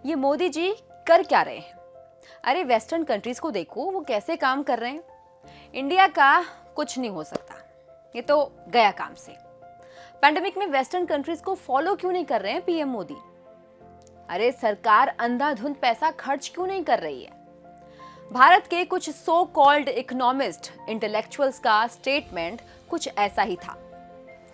ये मोदी जी कर क्या रहे हैं? अरे वेस्टर्न कंट्रीज को देखो, वो कैसे काम कर रहे हैं। इंडिया का कुछ नहीं हो सकता, ये तो गया काम से। पैंडेमिक में वेस्टर्न कंट्रीज को फॉलो क्यों नहीं कर रहे हैं पीएम मोदी? अरे सरकार अंधाधुंध पैसा खर्च क्यों नहीं कर रही है? भारत के कुछ सो कॉल्ड इकोनॉमिस्ट इंटेलेक्चुअल्स का स्टेटमेंट कुछ ऐसा ही था।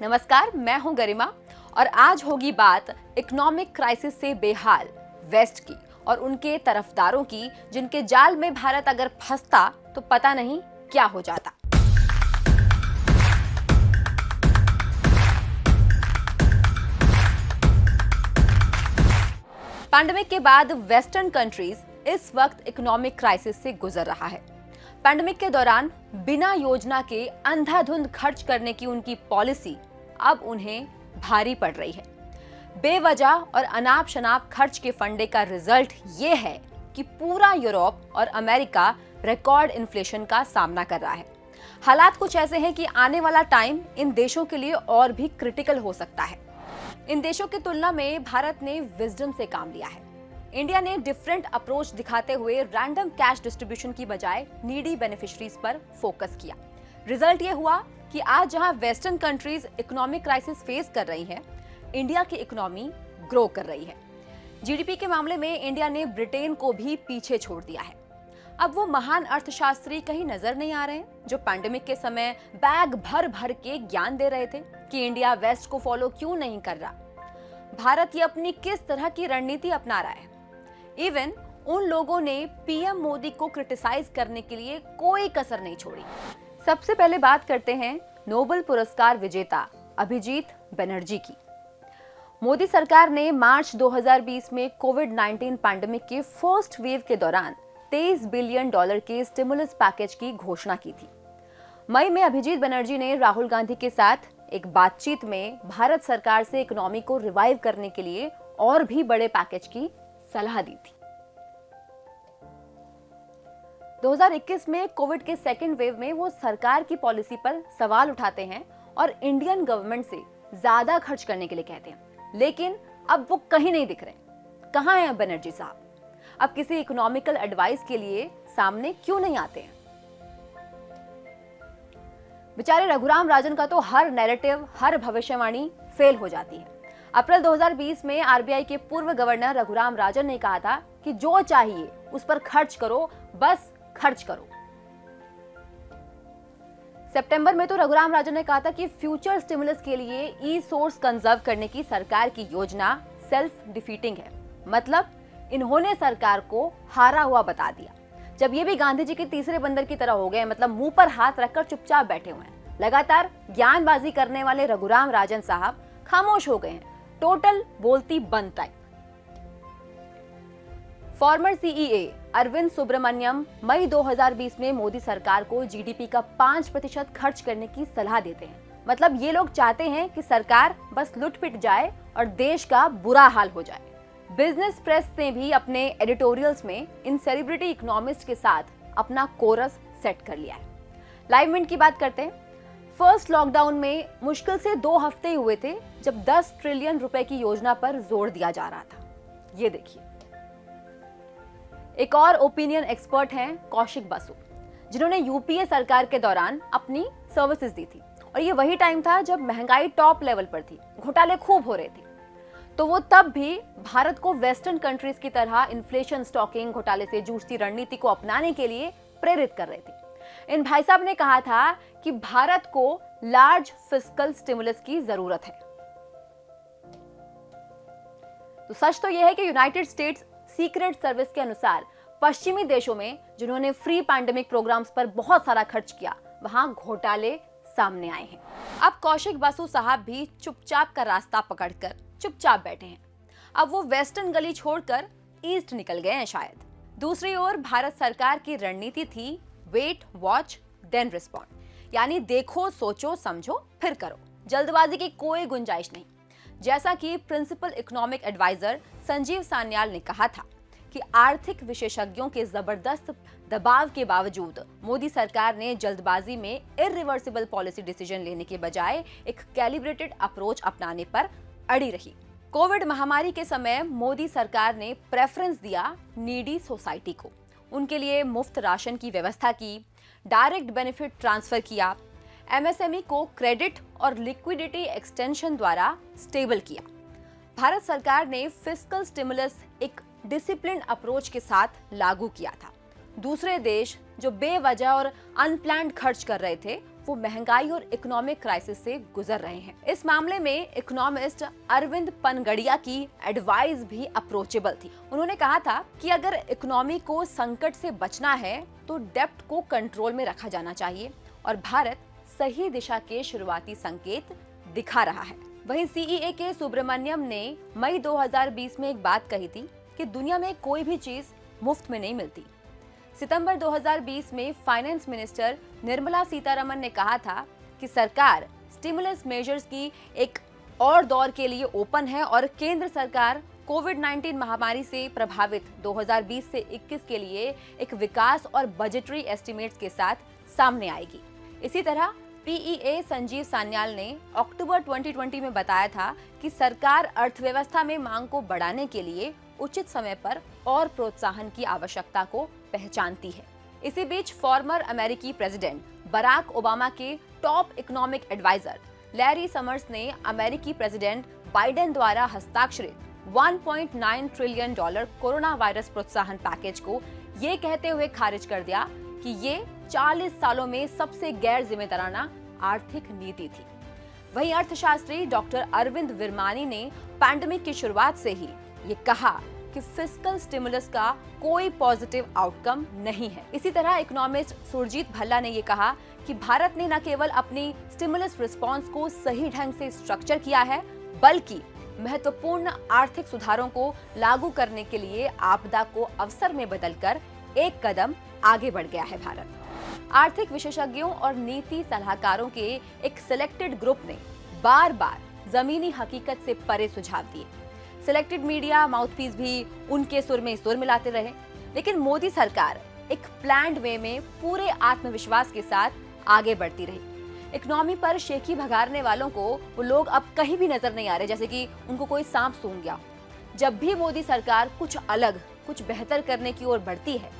नमस्कार, मैं हूं गरिमा और आज होगी बात इकोनॉमिक क्राइसिस से बेहाल वेस्ट की और उनके तरफदारों की, जिनके जाल में भारत अगर फंसता तो पता नहीं क्या हो जाता। पैंडेमिक के बाद वेस्टर्न कंट्रीज इस वक्त इकोनॉमिक क्राइसिस से गुजर रहा है। पैंडेमिक के दौरान बिना योजना के अंधाधुंध खर्च करने की उनकी पॉलिसी अब उन्हें भारी पड़ रही है। बेवजह और अनाप शनाप खर्च के फंडे का रिजल्ट ये है कि पूरा यूरोप और अमेरिका रिकॉर्ड इन्फ्लेशन का सामना कर रहा है। हालात कुछ ऐसे हैं कि आने वाला टाइम इन देशों के लिए और भी क्रिटिकल हो सकता है। इन देशों की तुलना में भारत ने विजडम से काम लिया है। इंडिया ने डिफरेंट अप्रोच दिखाते हुए रैंडम कैश डिस्ट्रीब्यूशन की बजाय नीडी बेनिफिशरीज पर फोकस किया। रिजल्ट ये हुआ कि आज जहां western countries economic crisis face कर रही हैं, इंडिया की इकोनॉमी ग्रो कर रही है। जीडीपी के मामले में इंडिया ने ब्रिटेन को भी पीछे छोड़ दिया है। अब वो महान अर्थशास्त्री कहीं नजर नहीं आ रहे हैं जो पैंडेमिक के समय बैग भर भर के ज्ञान दे रहे थे कि इंडिया वेस्ट को फॉलो क्यों नहीं कर रहा। भारत ये अपनी किस तरह की रणनीति अपना रहा है। इवन उन लोगों ने पीएम मोदी को क्रिटिसाइज करने के लिए कोई कसर नहीं छोड़ी। सबसे पहले बात करते हैं नोबेल पुरस्कार विजेता अभिजीत बनर्जी की। मोदी सरकार ने मार्च 2020 में कोविड-19 पैंडेमिक के फर्स्ट वेव के दौरान $23 बिलियन के स्टिमुलस पैकेज की घोषणा की थी। मई में अभिजीत बनर्जी ने राहुल गांधी के साथ एक बातचीत में भारत सरकार से इकोनॉमी को रिवाइव करने के लिए और भी बड़े पैकेज की सलाह दी थी। 2021 में कोविड के सेकेंड वेव में वो सरकार की पॉलिसी पर सवाल उठाते हैं और इंडियन गवर्नमेंट से ज्यादा खर्च करने के लिए कहते हैं, लेकिन अब वो कहीं नहीं दिख रहे। कहां हैं बनर्जी साहब? अब किसी इकोनॉमिकल एडवाइस के लिए सामने क्यों नहीं आते हैं? बेचारे रघुराम राजन का तो हर नैरेटिव, हर भविष्यवाणी फेल हो जाती है। अप्रैल 2020 में आरबीआई के पूर्व गवर्नर रघुराम राजन ने कहा था कि जो चाहिए उस पर खर्च करो, बस खर्च करो। सितंबर में तो रघुराम राजन ने कहा था कि फ्यूचर स्टिमुलस के लिए ई सोर्स कंजर्व करने की सरकार की योजना सेल्फ डिफीटिंग है। मतलब इन्होंने सरकार को हारा हुआ बता दिया। जब ये भी गांधी जी के तीसरे बंदर की तरह हो गए, मतलब मुंह पर हाथ रखकर चुपचाप बैठे हुए हैं। लगातार ज्ञानबाजी करने वाले रघुराम राजन साहब खामोश हो गए हैं, टोटल बोलती बंद type. Former CEA Arvind Subramanian मई 2020 में मोदी सरकार को जीडीपी का 5% खर्च करने की सलाह देते हैं। मतलब ये लोग चाहते हैं कि सरकार बस लुट पिट जाए और देश का बुरा हाल हो जाए। बिजनेस प्रेस ने भी अपने एडिटोरियल्स में इन सेलिब्रिटी इकोनॉमिस्ट के साथ अपना कोरस सेट कर लिया है। लाइव मिनट की बात करते हैं। फर्स्ट लॉकडाउन में मुश्किल से 2 हफ्ते हुए थे जब 10 ट्रिलियन रुपए की योजना पर जोर दिया जा रहा था। ये देखिए। एक और ओपिनियन एक्सपर्ट हैं कौशिक बसु, जिन्होंने यूपीए सरकार के दौरान अपनी सर्विसेज दी थी और ये वही टाइम था जब महंगाई टॉप लेवल पर थी, घोटाले खूब हो रहे थे। तो वो तब भी भारत को वेस्टर्न कंट्रीज की तरह इन्फ्लेशन, स्टॉकिंग, घोटाले से जूझती रणनीति को अपनाने के लिए प्रेरित कर रहे थे। इन भाई साहब ने कहा था कि भारत को लार्ज फिस्कल स्टिमुलस की जरूरत है। तो सच तो यह है कि यूनाइटेड स्टेट्स सीक्रेट सर्विस के अनुसार पश्चिमी देशों में जिन्होंने फ्री पैंडेमिक प्रोग्राम्स पर बहुत सारा खर्च किया, वहां घोटाले सामने आए हैं। अब कौशिक बसु साहब भी चुपचाप का रास्ता पकड़कर चुपचाप बैठे हैं। अब वो वेस्टर्न गली छोड़कर ईस्ट निकल गए हैं शायद। दूसरी ओर भारत सरकार की रणनीति थी वेट, वॉच, देन रिस्पॉन्ड, यानी देखो, सोचो, समझो, फिर करो। जल्दबाजी की कोई गुंजाइश नहीं। जैसा कि principal economic advisor Sanjeev Sanyal ने कहा था कि आर्थिक विशेषज्ञों के जबरदस्त दबाव के बावजूद मोदी सरकार ने जल्दबाजी में इरिवर्सिबल पॉलिसी डिसीजन लेने के बजाय एक कैलिब्रेटेड अप्रोच अपनाने पर अड़ी रही। कोविड महामारी के समय मोदी सरकार ने प्रेफरेंस दिया नीडी सोसाइटी को। उनके लिए मुफ्त राशन की व्यवस्था की, डायरेक्ट बेनिफिट ट्रांसफर किया, एमएसएमई को क्रेडिट और लिक्विडिटी एक्सटेंशन द्वारा स्टेबल किया। भारत सरकार ने फिस्कल स्टिमुलस एक डिसिप्लिन अप्रोच के साथ लागू किया था। दूसरे देश जो बेवजह और अनप्लान्ड खर्च कर रहे थे, वो महंगाई और इकोनॉमिक क्राइसिस से गुजर रहे हैं। इस मामले में इकोनॉमिस्ट अरविंद पनगड़िया की एडवाइस भी अप्रोचेबल थी। उन्होंने कहा था कि अगर इकोनॉमी को संकट से बचना है तो डेब्ट को कंट्रोल में रखा जाना चाहिए और भारत सही दिशा के शुरुआती संकेत दिखा रहा है। वहीं सीईए के सुब्रमण्यम ने मई 2020 में एक बात कही थी कि दुनिया में कोई भी चीज मुफ्त में नहीं मिलती। सितंबर 2020 में फाइनेंस मिनिस्टर निर्मला सीतारमण ने कहा था कि सरकार स्टिमुलस मेजर्स की एक और दौर के लिए ओपन है और केंद्र सरकार कोविड-19 महामारी से प्रभावित 2020 से 21 के लिए एक विकास और बजटरी एस्टिमेट्स के साथ सामने आएगी। इसी तरह पीईए संजीव सान्याल ने अक्टूबर 2020 में बताया था कि सरकार अर्थव्यवस्था में मांग को बढ़ाने के लिए उचित समय पर और प्रोत्साहन की आवश्यकता को पहचानती है। इसी बीच फॉर्मर अमेरिकी प्रेसिडेंट बराक ओबामा के top economic advisor Larry Summers ने अमेरिकी प्रेसिडेंट बाइडेन द्वारा हस्ताक्षरित 1.9 ट्रिलियन डॉलर कोरोना वायरस प्रोत्साहन पैकेज को ये कहते हुए खारिज कर दिया कि ये 40 सालों में सबसे गैर जिम्मेदाराना आर्थिक नीति थी। वहीं अर्थशास्त्री डॉक्टर अरविंद विरमानी ने पैंडेमिक की शुरुआत से ही ये कहा कि फिस्कल स्टिमुलस का कोई पॉजिटिव आउटकम नहीं है। इसी तरह इकोनॉमिस्ट सुरजीत भल्ला ने ये कहा कि भारत ने न केवल अपनी स्टिमुलस रिस्पांस को सही ढंग से स्ट्रक्चर किया है, बल्कि महत्वपूर्ण आर्थिक सुधारों को लागू करने के लिए आपदा को अवसर में बदलकर एक कदम आगे बढ़ गया है भारत। आर्थिक विशेषज्ञों और नीति सलाहकारों के एक सिलेक्टेड ग्रुप ने बार-बार जमीनी हकीकत से परे सुझाव दिए। सिलेक्टेड मीडिया माउथपीस भी उनके सुर में सुर मिलाते रहे, लेकिन मोदी सरकार एक प्लान्ड वे में पूरे आत्मविश्वास के साथ आगे बढ़ती रही। इकोनॉमी पर शेखी भगाड़ने वालों को वो लोग अब कहीं भी नजर नहीं आ रहे, जैसे कि उनको कोई सांप सूंघ गया। जब भी मोदी सरकार कुछ अलग, कुछ बेहतर करने की ओर बढ़ती है,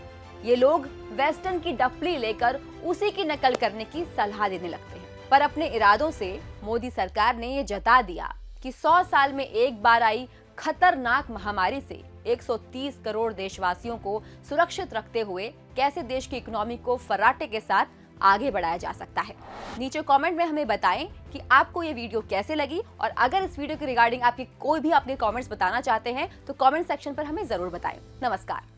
ये लोग वेस्टर्न की डफली लेकर उसी की नकल करने की सलाह देने लगते हैं। पर अपने इरादों से मोदी सरकार ने ये जता दिया कि 100 साल में एक बार आई खतरनाक महामारी से 130 करोड़ देशवासियों को सुरक्षित रखते हुए कैसे देश की इकोनॉमी को फर्राटे के साथ आगे बढ़ाया जा सकता है। नीचे कमेंट में हमें बताएं कि आपको ये वीडियो कैसे लगी, और अगर इस वीडियो के रिगार्डिंग आपके कोई भी अपने कमेंट्स बताना चाहते हैं तो कमेंट सेक्शन पर हमें जरूर बताएं। नमस्कार।